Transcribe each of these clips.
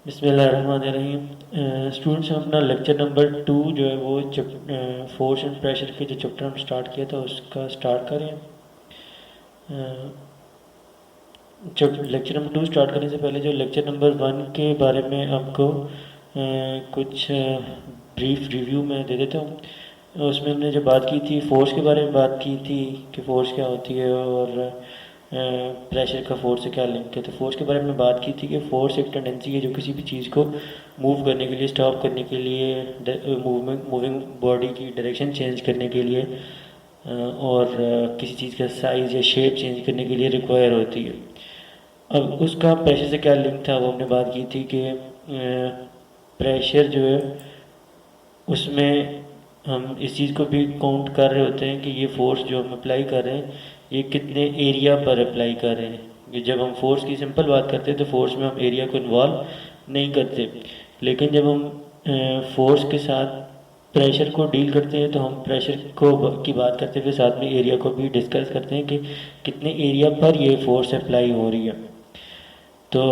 बिस्मिल्लाहिर्रहमानिर्रहीम। स्टूडेंट्स, हम अपना लेक्चर नंबर 2 जो है वो फोर्स एंड प्रेशर के जो चैप्टर हम स्टार्ट किया था उसका स्टार्ट करें। जब लेक्चर नंबर 2 स्टार्ट करने से पहले जो लेक्चर नंबर 1 के बारे में आपको कुछ ब्रीफ रिव्यू में दे देता हूँ। उसमें हमने जो बात की थी फोर्स के बारे में बात की थी कि फोर्स क्या होती है और प्रेशर का फोर्स से क्या लिंक है। तो फोर्स के बारे में बात की थी कि फोर्स एक टेंडेंसी है जो किसी भी चीज़ को मूव करने के लिए, स्टॉप करने के लिए, मूविंग बॉडी की डायरेक्शन चेंज करने के लिए और किसी चीज़ का साइज़ या शेप चेंज करने के लिए रिक्वायर होती है। अब उसका प्रेशर से क्या लिंक था वो हमने बात की थी कि प्रेशर जो है उसमें हम इस चीज़ को भी काउंट कर रहे होते हैं कि ये फोर्स जो हम अप्लाई कर रहे हैं ये कितने एरिया पर अप्लाई कर रहे हैं। कि जब हम फोर्स की सिंपल बात करते हैं तो फोर्स में हम एरिया को इन्वॉल्व नहीं करते, लेकिन जब हम फोर्स के साथ प्रेशर को डील करते हैं तो हम प्रेशर को की बात करते हुए साथ में एरिया को भी डिस्कस करते हैं कि कितने एरिया पर ये फोर्स अप्लाई हो रही है। तो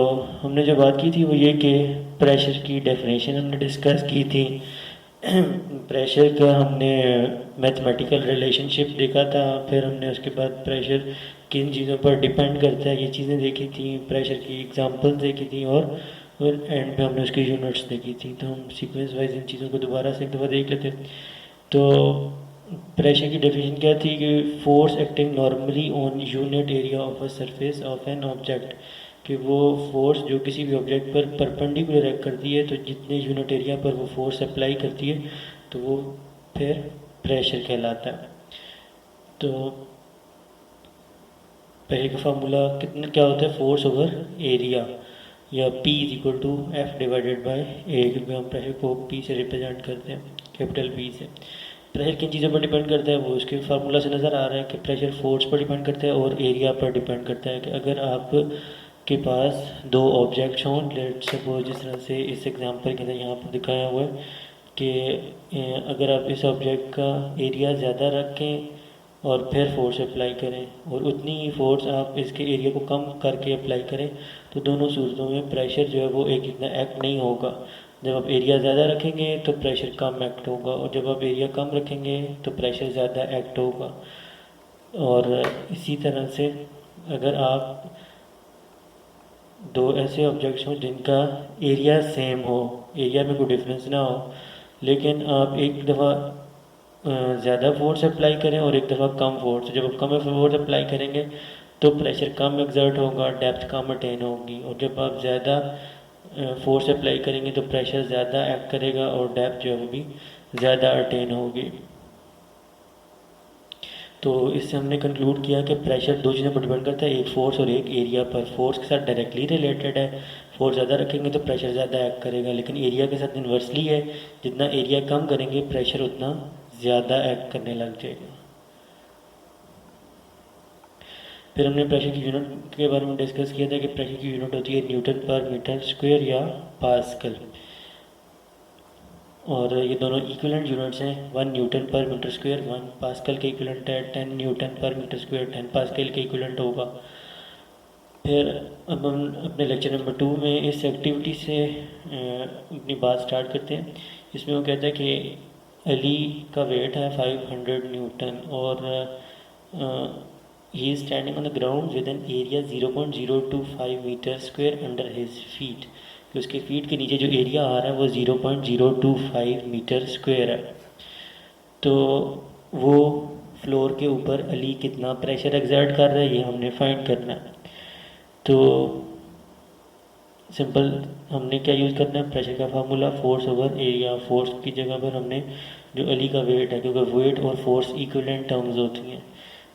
हमने जो बात की थी वो ये कि प्रेशर की डेफिनेशन हमने डिस्कस की थी। प्रेशर का हमने मैथमेटिकल रिलेशनशिप देखा था, फिर हमने उसके बाद प्रेशर किन चीज़ों पर डिपेंड करता है ये चीज़ें देखी थी, प्रेशर की एग्जांपल्स देखी थी और एंड पे हमने उसकी यूनिट्स देखी थी। तो हम सीक्वेंस वाइज इन चीज़ों को दोबारा से एक दफ़ा देख लेते हैं। तो प्रेशर की डेफिनेशन क्या थी कि force acting normally on unit area of a surface of an object, कि वो फोर्स जो किसी भी ऑब्जेक्ट पर परपेंडिकुलर एक्ट करती है तो जितने यूनिट एरिया पर वो फोर्स अप्लाई करती है तो वो फिर प्रेशर कहलाता है। तो पहले का फार्मूला कितना क्या होता है, फोर्स ओवर एरिया या P is equal to F divided by A, क्योंकि हम प्रेशर को P से रिप्रेजेंट करते हैं, कैपिटल P से। प्रेशर किन चीज़ों पर डिपेंड करता है वो उसके फार्मूला से नज़र आ रहा है कि प्रेशर फोर्स पर डिपेंड करता है और एरिया पर डिपेंड करता है। कि अगर आप के पास दो ऑब्जेक्ट्स हों, लेट सपोज जिस तरह से इस एग्जांपल के अंदर यहाँ पर दिखाया हुआ है कि अगर आप इस ऑब्जेक्ट का एरिया ज़्यादा रखें और फिर फोर्स अप्लाई करें और उतनी ही फोर्स आप इसके एरिया को कम करके अप्लाई करें तो दोनों सूरतों में प्रेशर जो है वो एक इतना एक्ट नहीं होगा। जब आप एरिया ज़्यादा रखेंगे तो प्रेशर कम एक्ट होगा और जब आप एरिया कम रखेंगे तो प्रेशर ज़्यादा एक्ट होगा। और इसी तरह से अगर आप दो ऐसे ऑब्जेक्ट्स हों जिनका एरिया सेम हो, एरिया में कोई डिफरेंस ना हो, लेकिन आप एक दफ़ा ज़्यादा फोर्स अप्लाई करें और एक दफ़ा कम फोर्स, जब आप कम फोर्स अप्लाई करेंगे तो प्रेशर कम एग्जर्ट होगा, डेप्थ कम अटेन होगी, और जब आप ज़्यादा फोर्स अप्लाई करेंगे तो प्रेशर ज़्यादा एक्ट करेगा और डेप्थ जो है वो भी ज़्यादा अटेन होगी। तो इससे हमने कंक्लूड किया कि प्रेशर दो चीज़ों पर डिपेंड करता है, एक फोर्स और एक एरिया पर। फोर्स के साथ डायरेक्टली रिलेटेड है, फोर्स ज़्यादा रखेंगे तो प्रेशर ज़्यादा एक्ट करेगा, लेकिन एरिया के साथ इन्वर्सली है, जितना एरिया कम करेंगे प्रेशर उतना ज़्यादा एक्ट करने लग जाएगा। फिर हमने प्रेशर की यूनिट के बारे में डिस्कस किया था कि प्रेशर की यूनिट होती है न्यूटन पर मीटर स्क्वायर या पास्कल, और ये दोनों इक्विवेलेंट यूनिट्स हैं। 1 न्यूटन पर मीटर स्क्वायर 1 पास्कल के इक्विवेलेंट है, 10 न्यूटन पर मीटर स्क्वायर 10 पास्कल के इक्विवेलेंट होगा। फिर अब हम अपने लेक्चर नंबर 2 में इस एक्टिविटी से अपनी बात स्टार्ट करते हैं। इसमें वो कहता है कि अली का वेट है 500 न्यूटन और he is standing on the ground with an area 0.025 metre square under his feet, कि उसके फीट के नीचे जो एरिया आ रहा है वो 0.025 मीटर स्क्वायर है। तो वो फ्लोर के ऊपर अली कितना प्रेशर एक्सर्ट कर रहा है ये हमने फाइंड करना है। तो सिंपल हमने क्या यूज़ करना है, प्रेशर का formula force over area. Force की जगह पर हमने जो अली का वेट है, क्योंकि वेट और फोर्स इक्विवेलेंट टर्म्स होती हैं,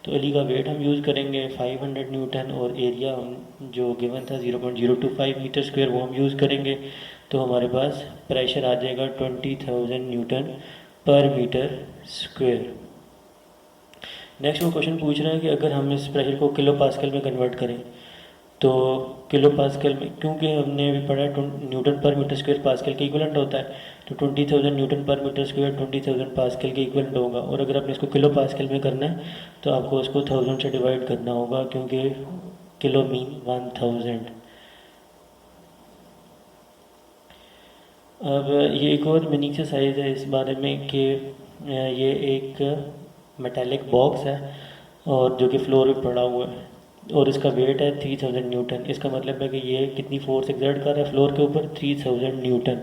तो अली का वेट हम यूज़ करेंगे 500 न्यूटन और एरिया हम जो गिवन था 0.025 मीटर स्क्वायर वो हम यूज़ करेंगे। तो हमारे पास प्रेशर आ जाएगा 20,000 न्यूटन पर मीटर स्क्वायर। नेक्स्ट वो क्वेश्चन पूछ रहा है कि अगर हम इस प्रेशर को किलो पास्कल में कन्वर्ट करें तो किलो पास्कल में, क्योंकि हमने अभी पढ़ा न्यूटन पर मीटर स्क्वायर पास्कल के इक्वलेंट होता है, तो 20,000 न्यूटन पर मीटर स्क्वायर 20,000 पास्कल के इक्वलेंट होगा। और अगर आपने इसको किलो पास्कल में करना है तो आपको उसको 1000 से डिवाइड करना होगा, क्योंकि किलो मीन 1000। अब ये एक और मिनी एक्सरसाइज है इस बारे में कि ये एक मेटालिक बॉक्स है और जो कि फ्लोर पे पड़ा हुआ है और इसका वेट है 3000 न्यूटन। इसका मतलब है कि ये कितनी फोर्स एक्सर्ट कर रहा है फ्लोर के ऊपर, 3000 न्यूटन।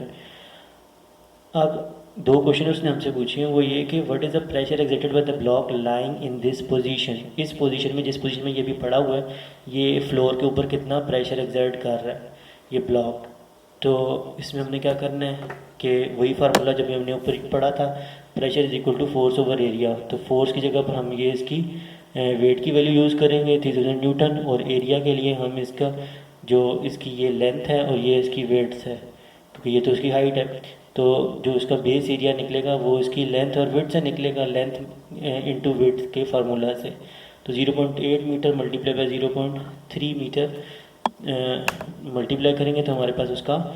अब दो क्वेश्चन उसने हमसे पूछे हैं, वो ये कि what is the pressure exerted by the block lying in this position. इस पोजीशन में, जिस पोजीशन में ये भी पड़ा हुआ है, ये फ्लोर के ऊपर कितना प्रेशर एक्सर्ट कर रहा है ये ब्लॉक। तो इसमें हमने क्या करना है कि वही फार्मूला जब हमने ऊपर पढ़ा था, pressure is equal to force over area. तो फोर्स की जगह पर हम ये इसकी वेट की वैल्यू यूज़ करेंगे 3000 न्यूटन, और एरिया के लिए हम इसका जो इसकी ये लेंथ है और ये इसकी वेट्स है, क्योंकि ये तो इसकी हाइट है, तो जो इसका बेस एरिया निकलेगा वो इसकी लेंथ और विड्थ से निकलेगा, लेंथ इनटू विड्थ के फार्मूला से। तो 0.8 metre multiply by 0.3 metre multiply करेंगे तो हमारे पास उसका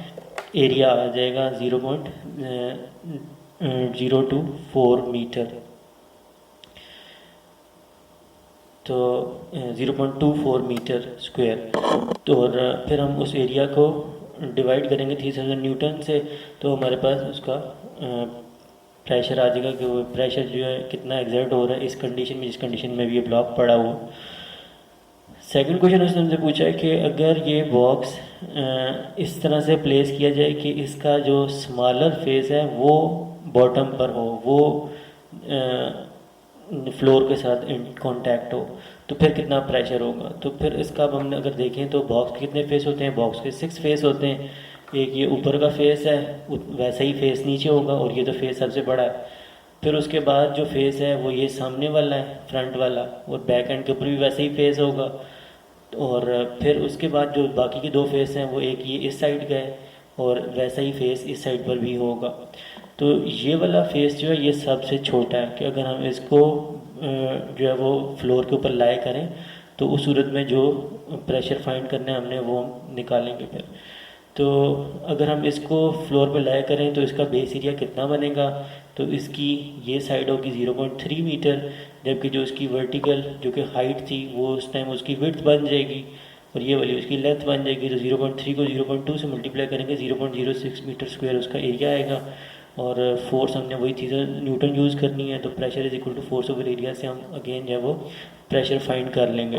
एरिया आ जाएगा 0.024 मीटर। तो 0.24 मीटर स्क्वायर। तो और फिर हम उस एरिया को डिवाइड करेंगे 3000 न्यूटन से, तो हमारे पास उसका प्रेशर आ जाएगा कि वो प्रेशर जो है कितना एग्जर्ट हो रहा है इस कंडीशन में, जिस कंडीशन में भी ये ब्लॉक पड़ा हुआ। सेकंड क्वेश्चन उसने हमसे पूछा है कि अगर ये बॉक्स इस तरह से प्लेस किया जाए कि इसका जो स्मॉलर फेस है वो बॉटम पर हो, वो फ्लोर के साथ इन कांटेक्ट हो, तो फिर कितना प्रेशर होगा। तो फिर इसका अब हमने अगर देखें तो बॉक्स के कितने फेस होते हैं, बॉक्स के 6 फेस होते हैं। एक ये ऊपर का फेस है, वैसा ही फेस नीचे होगा, और ये तो फेस सबसे बड़ा है। फिर उसके बाद जो फेस है वो ये सामने वाला है, फ्रंट वाला, और बैक एंड के ऊपर भी वैसे ही फेस होगा। और फिर उसके बाद जो बाकी के 2 फेस हैं वो एक ये इस साइड का है और वैसा ही फेस इस साइड पर भी होगा। तो ये वाला फेस जो है ये सबसे छोटा है कि अगर हम इसको जो है वो फ्लोर के ऊपर लाए करें तो उस सूरत में जो प्रेशर फाइंड करना है हमने वो हम निकालेंगे फिर। तो अगर हम इसको फ्लोर पे लाया करें तो इसका बेस एरिया कितना बनेगा, तो इसकी ये साइड होगी 0.3 मीटर, जबकि जो इसकी वर्टिकल जो कि हाइट थी वो उस टाइम उसकी विड्थ बन जाएगी और ये वाली उसकी लेंथ बन जाएगी। तो 0.3 को 0.2 से मल्टीप्लाई करेंगे 0.06 मीटर स्क्वायर उसका एरिया आएगा। और फोर्स हमने वही चीज़ न्यूटन यूज़ करनी है, तो pressure is equal to force over area से हम अगेन जो है वो प्रेशर फाइंड कर लेंगे।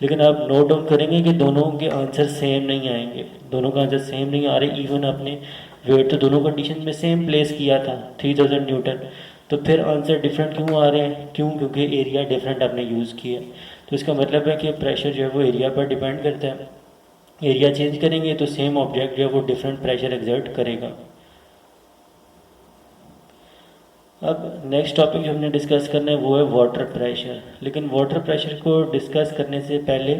लेकिन आप नोट डाउन करेंगे कि दोनों के आंसर सेम नहीं आएंगे, दोनों का आंसर सेम नहीं आ रहे। इवन आपने वेट तो दोनों कंडीशन में सेम प्लेस किया था 3000 न्यूटन, तो फिर आंसर डिफरेंट क्यों आ रहे हैं? क्यों? क्योंकि एरिया डिफरेंट आपने यूज़ किया। तो इसका मतलब है कि प्रेशर जो है वो एरिया पर डिपेंड करता है। एरिया चेंज करेंगे तो सेम ऑब्जेक्ट जो है वो डिफरेंट प्रेशर एक्सर्ट करेगा। अब नेक्स्ट टॉपिक जो हमने डिस्कस करना है वो है वाटर प्रेशर। लेकिन वाटर प्रेशर को डिस्कस करने से पहले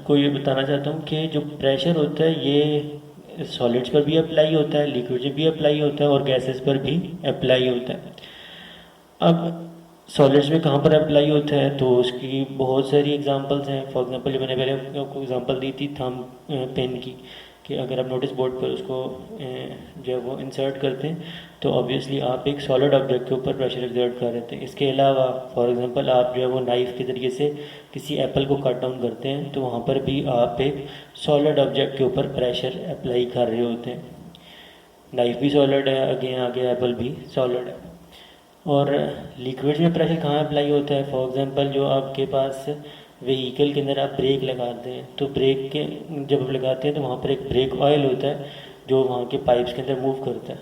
को ये बताना चाहता हूँ कि जो प्रेशर होता है ये सॉलिड्स पर भी अप्लाई होता है, लिक्विड में भी अप्लाई होता है और गैसेस पर भी अप्लाई होता है। अब सॉलिड्स में कहाँ पर अप्लाई होता है तो उसकी बहुत सारी एग्जांपल्स हैं। फॉर एग्जांपल मैंने पहले आपको एग्जांपल दी थी थंब पेन की, कि अगर आप नोटिस बोर्ड पर उसको जो है वो इंसर्ट करते हैं तो ऑब्वियसली आप एक सॉलिड ऑब्जेक्ट के ऊपर प्रेशर एक्सर्ट कर रहे थे। इसके अलावा फॉर एग्जांपल आप जो है वो नाइफ़ के ज़रिए से किसी एप्पल को कट डाउन करते हैं तो वहाँ पर भी आप एक सॉलिड ऑब्जेक्ट के ऊपर प्रेशर अप्लाई कर रहे होते हैं। नाइफ़ भी सॉलिड है, आगे एप्पल भी सॉलिड है। और लिक्विड में प्रेशर कहाँ अप्लाई होता है? फॉर एग्जांपल जो आपके पास व्हीकल के अंदर आप ब्रेक लगाते हैं तो ब्रेक के जब आप लगाते हैं तो वहाँ पर एक ब्रेक ऑयल होता है जो वहाँ के पाइप्स के अंदर मूव करता है,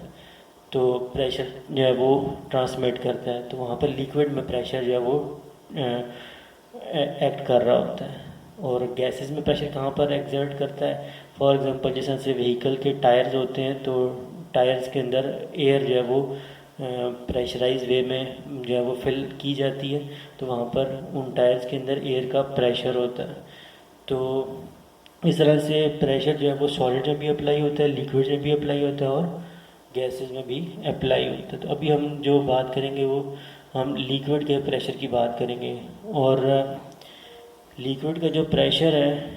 तो प्रेशर जो है वो ट्रांसमिट करता है। तो वहाँ पर लिक्विड में प्रेशर जो है वो एक्ट कर रहा होता है। और गैसेस में प्रेशर कहाँ पर एक्सर्ट करता है? फॉर एग्जांपल जैसे व्हीकल के टायर्स होते हैं तो टायर्स के अंदर एयर जो है वो प्रेशराइज वे में जो है वो फिल की जाती है, तो वहाँ पर उन टायर्स के अंदर एयर का प्रेशर होता है। तो इस तरह से प्रेशर जो है वो सॉलिड में भी अप्लाई होता है, लिक्विड में भी अप्लाई होता है और गैसेस में भी अप्लाई होता है। तो अभी हम जो बात करेंगे वो हम लिक्विड के प्रेशर की बात करेंगे। और लिक्विड का जो प्रेशर है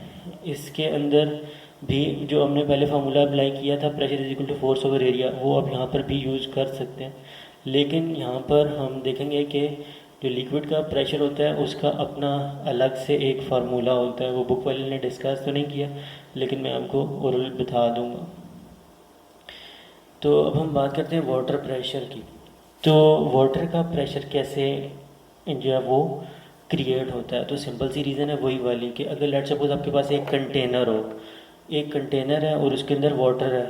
इसके अंदर भी जो हमने पहले फार्मूला अप्लाई किया था pressure is equal to force over area, वो अब यहाँ पर भी यूज़ कर सकते हैं। लेकिन यहाँ पर हम देखेंगे कि जो लिक्विड का प्रेशर होता है उसका अपना अलग से एक फार्मूला होता है। वो बुक वाले ने डिस्कस तो नहीं किया लेकिन मैं आपको ओरल बता दूंगा। तो अब हम बात करते हैं वाटर प्रेशर की। तो वाटर का प्रेशर कैसे जो है वो क्रिएट होता है, तो सिंपल सी रीज़न है वही वाली कि अगर लेट सपोज आपके पास एक कंटेनर हो, एक कंटेनर है और उसके अंदर वाटर है,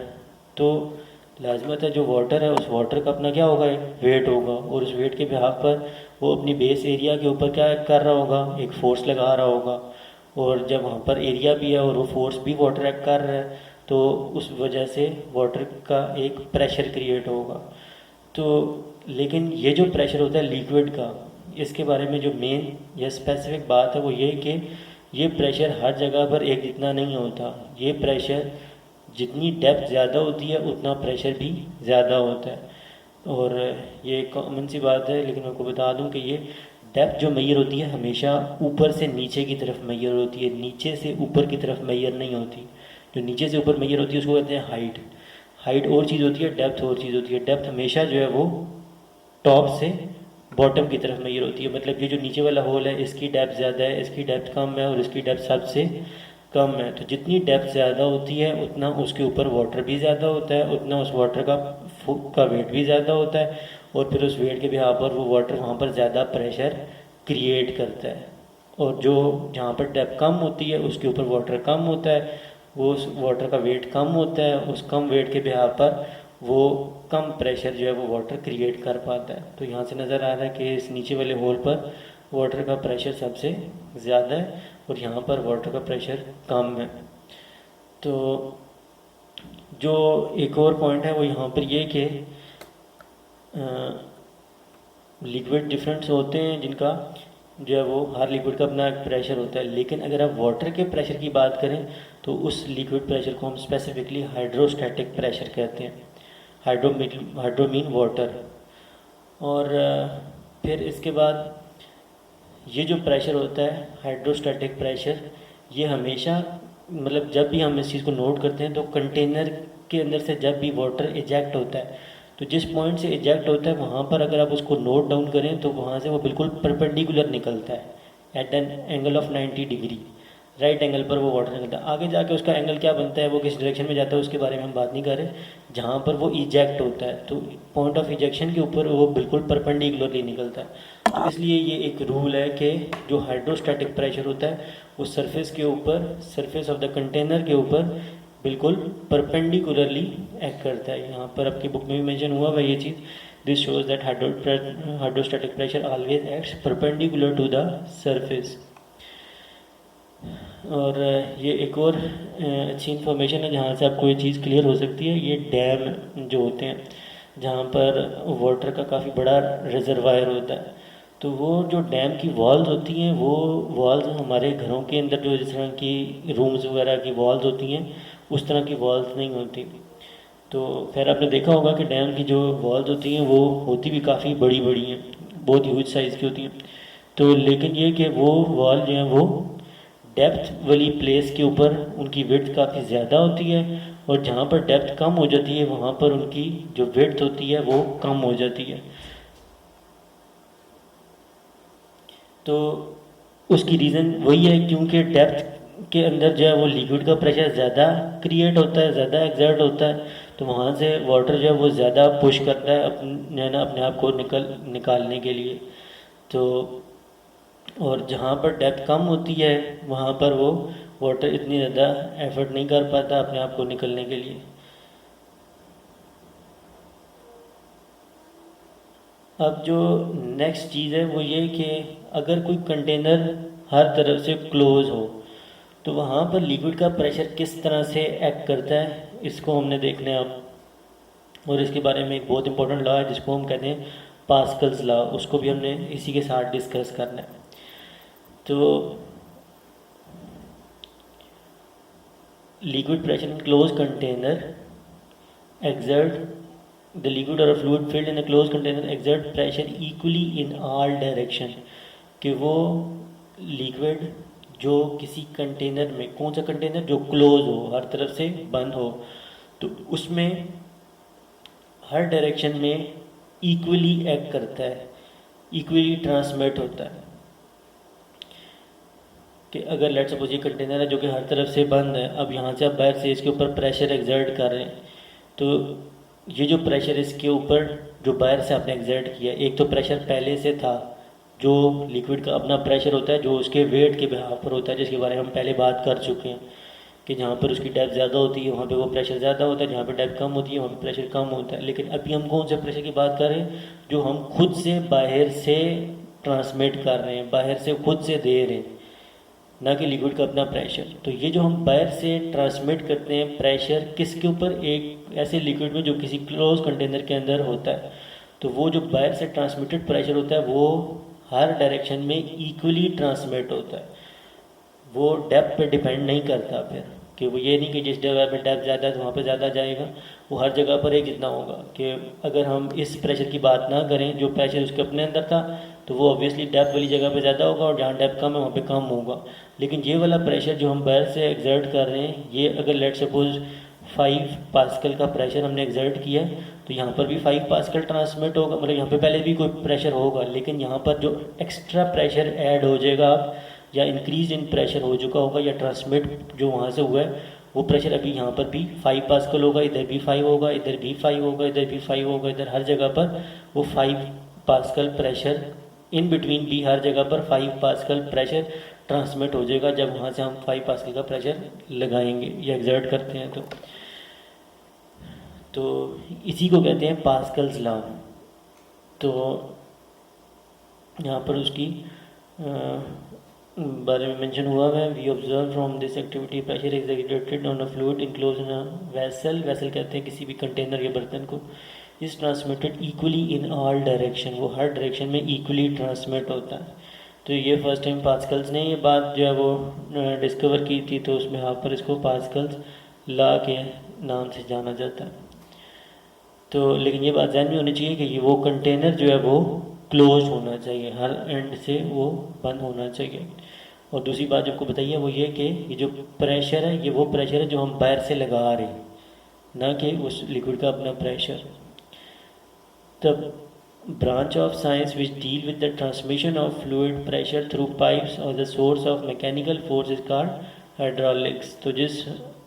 तो लाजमत है जो वाटर है उस वाटर का अपना क्या होगा, एक वेट होगा, और उस वेट के बिहाफ पर वो अपनी बेस एरिया के ऊपर क्या कर रहा होगा, एक फोर्स लगा रहा होगा। और जब वहाँ पर एरिया भी है और वो फोर्स भी वाटर एक्ट कर रहा है, तो उस वजह से वाटर का एक प्रेशर क्रिएट होगा। तो लेकिन ये जो प्रेशर होता है लिक्विड का, इसके बारे में जो मेन या स्पेसिफिक बात है वो ये कि ये प्रेशर हर जगह पर एक जितना नहीं होता। ये प्रेशर जितनी डेप्थ ज़्यादा होती है उतना प्रेशर भी ज़्यादा होता है। और ये कॉमन सी बात है, लेकिन मैं आपको बता दूं कि ये डेप्थ जो मेजर होती है हमेशा ऊपर से नीचे की तरफ मेजर होती है, नीचे से ऊपर की तरफ मेजर नहीं होती। जो नीचे से ऊपर मेजर होती है उसको कहते हैं हाइट। हाइट और चीज़ होती है, डेप्थ और चीज़ होती है। डेप्थ हमेशा जो है वो टॉप से बॉटम की तरफ मेजर होती है, मतलब ये जो नीचे वाला होल है इसकी डेप्थ ज़्यादा है, इसकी डेप्थ कम है और इसकी डेप्थ सबसे कम है। तो जितनी डेप्थ ज़्यादा होती है उतना उसके ऊपर वाटर भी ज़्यादा होता है, उतना उस वाटर का वेट भी ज़्यादा होता है, और फिर उस वेट के बिहाफ पर वो वाटर वहाँ पर ज़्यादा प्रेशर क्रिएट करता है। और जो जहाँ पर डेप्थ कम होती है उसके ऊपर वाटर कम होता है, वो उस वाटर का वेट कम होता है, उस कम वेट के बिहाफ पर वो कम प्रेशर जो है वो वाटर क्रिएट कर पाता है। तो यहाँ से नज़र आ रहा है कि इस नीचे वाले होल पर वाटर का प्रेशर सबसे ज़्यादा है और यहाँ पर वाटर का प्रेशर कम है। तो जो एक और पॉइंट है वो यहाँ पर ये कि लिक्विड डिफरेंट्स होते हैं जिनका जो है वो हर लिक्विड का अपना एक प्रेशर होता है, लेकिन अगर आप वाटर के प्रेशर की बात करें तो उस लिक्विड प्रेशर को हम स्पेसिफिकली हाइड्रोस्टैटिक प्रेशर कहते हैं। Hydro mean water. और फिर इसके बाद ये जो प्रेशर होता है हाइड्रोस्टैटिक प्रेशर, ये हमेशा मतलब जब भी हम इस चीज़ को नोट करते हैं तो कंटेनर के अंदर से जब भी वाटर इजेक्ट होता है, तो जिस पॉइंट से इजेक्ट होता है वहाँ पर अगर आप उसको नोट डाउन करें तो वहाँ से वो बिल्कुल परपेंडिकुलर निकलता है at an angle of 90 degree. Right angle पर वो वाटर निकलता है। आगे जाके उसका एंगल क्या बनता है, वो किस डायरेक्शन में जाता है उसके बारे में हम बात नहीं कर रहे। जहाँ पर वो इजेक्ट होता है तो पॉइंट ऑफ इजेक्शन के ऊपर वो बिल्कुल परपेंडिकुलरली निकलता है। तो इसलिए ये एक रूल है कि जो हाइड्रोस्टैटिक प्रेशर होता है वो सरफेस के ऊपर, सरफेस ऑफ द कंटेनर के ऊपर बिल्कुल परपेंडिकुलरली एक्ट करता है। यहाँ पर आपकी बुक में भी मेंशन हुआ है ये चीज़। This shows that hydrostatic pressure always acts perpendicular to the surface. और ये एक और अच्छी इन्फॉर्मेशन है जहाँ से आपको ये चीज़ क्लियर हो सकती है। ये डैम जो होते हैं जहाँ पर वाटर का काफ़ी बड़ा रिजर्वायर होता है, तो वो जो डैम की वॉल्स होती हैं वो वॉल्स हमारे घरों के अंदर जो जिस तरह की रूम्स वगैरह की वॉल्स होती हैं उस तरह की वॉल्स नहीं होती। तो खैर आपने देखा होगा कि डैम की जो वॉल्स होती हैं वो होती भी काफ़ी बड़ी बड़ी हैं, बहुत ह्यूज साइज़ की होती हैं। तो लेकिन ये कि वो वॉल जो है वो डेप्थ वाली प्लेस के ऊपर उनकी विड्थ काफ़ी ज़्यादा होती है, और जहाँ पर डेप्थ कम हो जाती है वहाँ पर उनकी जो विड्थ होती है वो कम हो जाती है। तो उसकी रीज़न वही है क्योंकि डेप्थ के अंदर जो है वो लिक्विड का प्रेशर ज़्यादा क्रिएट होता है, ज़्यादा एक्सर्ट होता है, तो वहाँ से वाटर जो है वो ज़्यादा पुश करता है अपने आप को निकालने के लिए। तो और जहाँ पर डेप्थ कम होती है वहाँ पर वो वाटर इतनी ज़्यादा एफर्ट नहीं कर पाता अपने आप को निकलने के लिए। अब जो नेक्स्ट चीज़ है वो ये कि अगर कोई कंटेनर हर तरफ से क्लोज हो तो वहाँ पर लिक्विड का प्रेशर किस तरह से एक्ट करता है इसको हमने देखना है अब। और इसके बारे में एक बहुत इंपॉर्टेंट लॉ है जिसको हम कहते हैं पास्कल्स लॉ, उसको भी हमने इसी के साथ डिस्कस करना है। तो liquid pressure in closed container exert the liquid or a fluid filled in a closed container exert pressure equally in all direction। कि वो लिक्विड जो किसी कंटेनर में, कौन सा कंटेनर जो क्लोज हो, हर तरफ से बंद हो, तो उसमें हर डायरेक्शन में इक्वली एक्ट करता है, इक्वली ट्रांसमिट होता है। कि अगर लेट सपोज ये कंटेनर है जो कि हर तरफ से बंद है, अब यहाँ से आप बाहर से इसके ऊपर प्रेशर एक्सर्ट कर रहे हैं, तो ये जो प्रेशर इसके ऊपर जो बाहर से आपने एग्जर्ट किया, एक तो प्रेशर पहले से था जो लिक्विड का अपना प्रेशर होता है जो उसके वेट के बिहाफ पर होता है, जिसके बारे में हम पहले बात कर चुके हैं कि जहाँ पर उसकी डेप्थ ज़्यादा होती है वहाँ पे वो प्रेशर ज़्यादा होता है, जहाँ पे डेप्थ कम होती है वहाँ पे प्रेशर कम होता है। लेकिन अभी हम कौन से प्रेशर की बात कर रहे हैं, जो हम खुद से बाहर से ट्रांसमिट कर रहे हैं, बाहर से खुद से दे रहे हैं, ना कि लिक्विड का अपना प्रेशर। तो ये जो हम बाहर से ट्रांसमिट करते हैं प्रेशर किसके ऊपर, एक ऐसे लिक्विड में जो किसी क्लोज कंटेनर के अंदर होता है, तो वो जो बाहर से ट्रांसमिटेड प्रेशर होता है वो हर डायरेक्शन में इक्वली ट्रांसमिट होता है, वो डेप्थ पे डिपेंड नहीं करता फिर, कि वो ये नहीं कि जिस जगह पे डेप्थ ज़्यादा है तो वहाँ पे ज़्यादा जाएगा, वो हर जगह पर एक जितना होगा। कि अगर हम इस प्रेशर की बात ना करें जो प्रेशर उसके अपने अंदर था, तो वो ऑब्वियसली डेप्थ वाली जगह पे ज़्यादा होगा और जहाँ डेप्थ कम है वहाँ पे कम होगा। लेकिन ये वाला प्रेशर जो हम बाहर से एग्जर्ट कर रहे हैं, ये अगर लेट सपोज 5 पास्कल का प्रेशर हमने एग्जर्ट किया, तो यहाँ पर भी 5 पास्कल ट्रांसमिट होगा, मतलब यहाँ पे पहले भी कोई प्रेशर होगा, लेकिन यहाँ पर जो एक्स्ट्रा प्रेशर ऐड हो जाएगा या इंक्रीज इन प्रेशर हो चुका होगा या ट्रांसमिट जो वहाँ से हुआ है, वो प्रेशर अभी यहाँ पर भी 5 पास्कल होगा, इधर भी 5 होगा, इधर भी 5 होगा, इधर भी 5 होगा, इधर हर जगह पर वो 5 पास्कल प्रेशर, इन बिटवीन भी हर जगह पर 5 पास्कल प्रेशर ट्रांसमिट हो जाएगा जब वहाँ से हम 5 पास्कल का प्रेशर लगाएंगे या एग्जर्ट करते हैं। तो इसी को कहते हैं पास्कल्स लॉ। तो यहाँ पर उसकी बारे में मेंशन हुआ है, we observe from this activity pressure is exerted on a fluid enclose in a vessel, vessel कहते हैं किसी भी कंटेनर या बर्तन को, is transmitted equally in all direction, वो हर डायरेक्शन में इक्वली ट्रांसमिट होता है। तो ये फर्स्ट टाइम पास्कल्स ने ये बात जो है वो डिस्कवर की थी, तो उसमें यहाँ पर इसको पास्कल्स लॉ के नाम से जाना जाता है। तो लेकिन ये बात ध्यान में होनी चाहिए कि ये वो कंटेनर जो है वो क्लोज होना चाहिए, हर एंड से वो बंद होना चाहिए। और दूसरी बात जो आपको बताइए वो ये कि ये जो प्रेशर है ये वो प्रेशर है जो हम बाहर से लगा रहे हैं, ना कि उस लिक्विड का अपना प्रेशर। तब branch of science which deal with the transmission of fluid pressure through pipes or the source of mechanical force is called hydraulics। तो जिस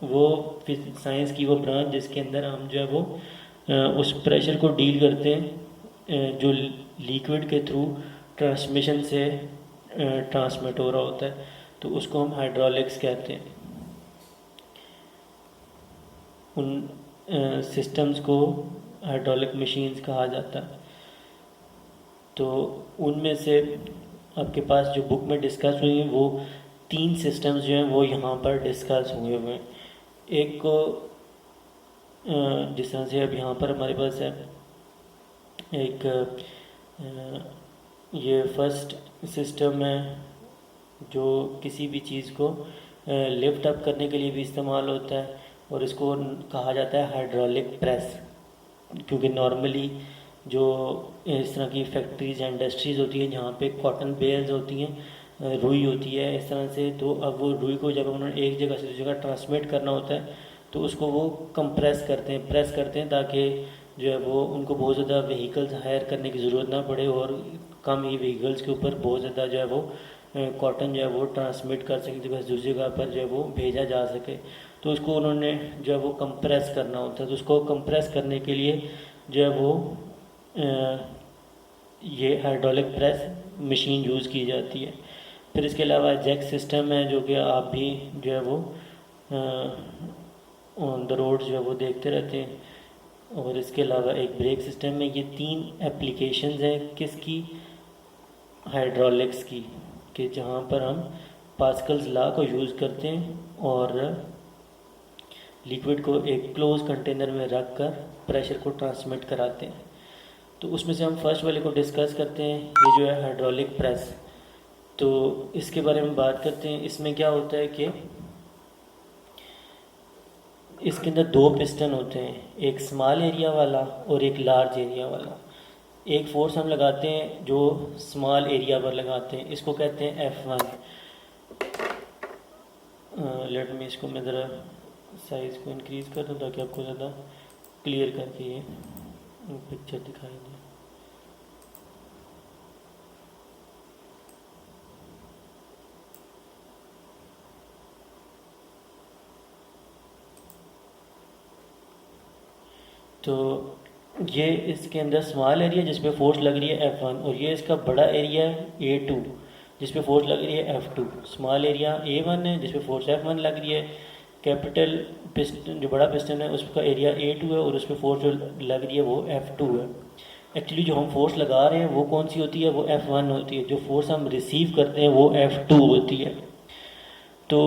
वो साइंस की वो ब्रांच जिसके अंदर हम जो है वो उस प्रेशर को डील करते हैं जो लिक्विड के थ्रू ट्रांसमिशन से ट्रांसमिट हो रहा होता है, तो उसको हम हाइड्रोलिक्स कहते हैं। उन सिस्टम्स को हाइड्रोलिक मशीन्स कहा जाता है। तो उनमें से आपके पास जो बुक में डिस्कस हुई हैं वो 3 सिस्टम्स जो हैं वो यहाँ पर डिस्कस हुए हुए हैं। एक को जिस तरह से अब यहाँ पर हमारे पास है एक ये फर्स्ट सिस्टम है जो किसी भी चीज़ को लिफ्ट अप करने के लिए भी इस्तेमाल होता है, और इसको कहा जाता है हाइड्रोलिक प्रेस। क्योंकि नॉर्मली जो इस तरह की फैक्ट्रीज या इंडस्ट्रीज़ होती हैं जहाँ पे कॉटन बेल्स होती हैं, रुई होती है इस तरह से, तो अब वो रुई को जब उन्होंने एक जगह से दूसरी जगह ट्रांसमिट करना होता है तो उसको वो कंप्रेस करते हैं, प्रेस करते हैं, ताकि जो है वो उनको बहुत ज़्यादा व्हीकल्स हायर करने की ज़रूरत ना पड़े और कम ही व्हीकल्स के ऊपर बहुत ज़्यादा जो है वो कॉटन जो है वो ट्रांसमिट कर सके, जगह दूसरी जगह पर जो है वो भेजा जा सके। तो उसको उन्होंने जो है वो कंप्रेस करना होता है, तो उसको कंप्रेस करने के लिए जो है वो ये हाइड्रोलिक प्रेस मशीन यूज़ की जाती है। फिर इसके अलावा जैक सिस्टम है जो कि आप भी जो है वो ऑन द रोड जो है वो देखते रहते हैं, और इसके अलावा एक ब्रेक सिस्टम है। ये 3 एप्लीकेशंस हैं किसकी, हाइड्रोलिक्स की, कि जहाँ पर हम पास्कल्स लॉ को यूज़ करते हैं और लिक्विड को एक क्लोज कंटेनर में रख कर प्रेशर को ट्रांसमिट कराते हैं। तो उसमें से हम फर्स्ट वाले को डिस्कस करते हैं, ये जो है हाइड्रोलिक प्रेस। तो इसके बारे में बात करते हैं। इसमें क्या होता है कि इसके अंदर 2 पिस्टन होते हैं, एक स्मॉल एरिया वाला और एक लार्ज एरिया वाला। एक फोर्स हम लगाते हैं जो स्मॉल एरिया पर लगाते हैं, इसको कहते हैं F1। लेट मी इसको मैं ज़रा साइज़ को इंक्रीज़ कर दूँ ताकि आपको ज़्यादा क्लियर करके ये पिक्चर दिखाई दे। तो ये इसके अंदर स्मॉल एरिया जिस पे फोर्स लग रही है F1, और ये इसका बड़ा एरिया है A2 जिस पे फोर्स लग रही है F2। स्मॉल एरिया A1 है जिस पे फोर्स F1 लग रही है। कैपिटल पिस्टन जो बड़ा पिस्टन है उसका एरिया A2 है और उस पर फोर्स जो लग रही है वो F2 है। एक्चुअली जो हम फोर्स लगा रहे हैं वो कौन सी होती है, वो F1 होती है। जो फोर्स हम रिसीव करते हैं वो F2 होती है। तो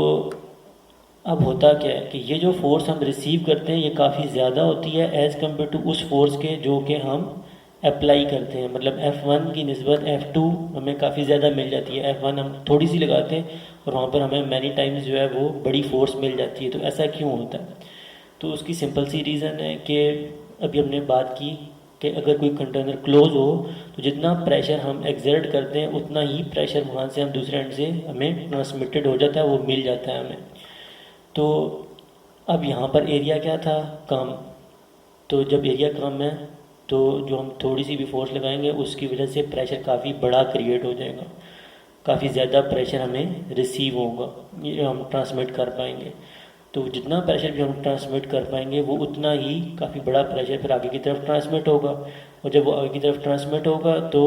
अब होता क्या है कि ये जो फोर्स हम रिसीव करते हैं ये काफ़ी ज़्यादा होती है एज़ कम्पेयर टू उस फोर्स के जो कि हम अप्लाई करते हैं। मतलब F1 की निस्बत F2 हमें काफ़ी ज़्यादा मिल जाती है। F1 हम थोड़ी सी लगाते हैं और वहाँ पर हमें मैनी टाइम्स जो है वो बड़ी फोर्स मिल जाती है। तो ऐसा क्यों होता है? तो उसकी सिंपल सी रीज़न है कि अभी हमने बात की कि अगर कोई कंटेनर क्लोज हो तो जितना प्रेशर हम एक्सर्ट करते हैं उतना ही प्रेशर वहाँ से हम दूसरे एंड से हमें ट्रांसमिटेड हो जाता है, वो मिल जाता है हमें। तो अब यहाँ पर एरिया क्या था, कम। तो जब एरिया कम है तो जो हम थोड़ी सी भी फोर्स लगाएंगे उसकी वजह से प्रेशर काफ़ी बड़ा क्रिएट हो जाएगा, काफ़ी ज़्यादा प्रेशर हमें रिसीव होगा, ये हम ट्रांसमिट कर पाएंगे। तो जितना प्रेशर भी हम ट्रांसमिट कर पाएंगे वो उतना ही काफ़ी बड़ा प्रेशर फिर आगे की तरफ ट्रांसमिट होगा। और जब वो आगे की तरफ ट्रांसमिट होगा तो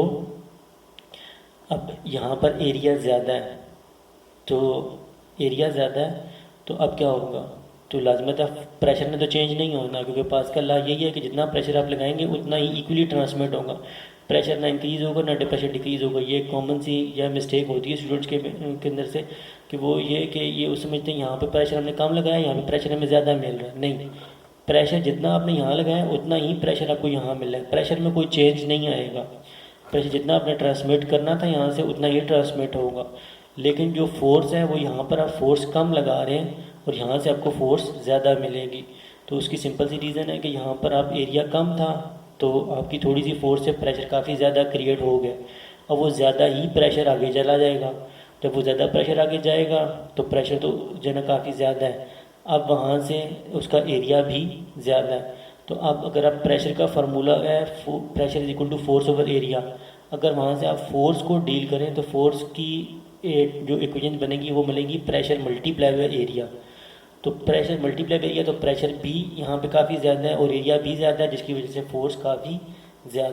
अब यहाँ पर एरिया ज़्यादा है, तो एरिया ज़्यादा है तो अब क्या होगा, तो लाजमत प्रेशर में तो चेंज नहीं होना, क्योंकि पास्कल लॉ यही है कि जितना प्रेशर आप लगाएंगे उतना ही इक्वली ट्रांसमिट होगा। प्रेशर ना इंक्रीज़ होगा ना प्रेशर डिक्रीज़ होगा। ये कॉमन सी यह मिस्टेक होती है स्टूडेंट्स के अंदर से कि वो ये कि ये उस समझते हैं यहाँ पे प्रेशर हमने कम लगाया, यहाँ पे प्रेशर हमें ज़्यादा मिल रहा है। नहीं, प्रेशर जितना आपने यहाँ लगाया उतना ही प्रेशर आपको यहाँ मिल रहा है। प्रेशर में कोई चेंज नहीं आएगा। प्रेशर जितना आपने ट्रांसमिट करना था यहाँ से उतना ही ट्रांसमिट होगा। लेकिन जो फोर्स है वो यहाँ पर आप फोर्स कम लगा रहे हैं और यहाँ से आपको फोर्स ज़्यादा मिलेगी। तो उसकी सिंपल सी रीज़न है कि यहाँ पर आप एरिया कम था तो आपकी थोड़ी सी फोर्स से प्रेशर काफ़ी ज़्यादा क्रिएट हो गया। अब वो ज़्यादा ही प्रेशर आगे चला जाएगा। जब वो ज़्यादा प्रेशर आगे जाएगा तो प्रेशर तो जो है काफ़ी ज़्यादा है, अब वहाँ से उसका एरिया भी ज़्यादा है। तो अब अगर आप प्रेशर का फार्मूला है pressure is equal to force over area, अगर वहाँ से आप फोर्स को डील करें तो फोर्स की जो इक्वेशन बनेगी वो मिलेगी प्रेशर मल्टीप्लाई बाय एरिया। तो प्रेशर मल्टीप्लाई बाय एरिया, तो प्रेशर भी यहाँ पे काफ़ी ज़्यादा है और एरिया भी ज़्यादा है जिसकी वजह से फोर्स काफ़ी ज़्यादा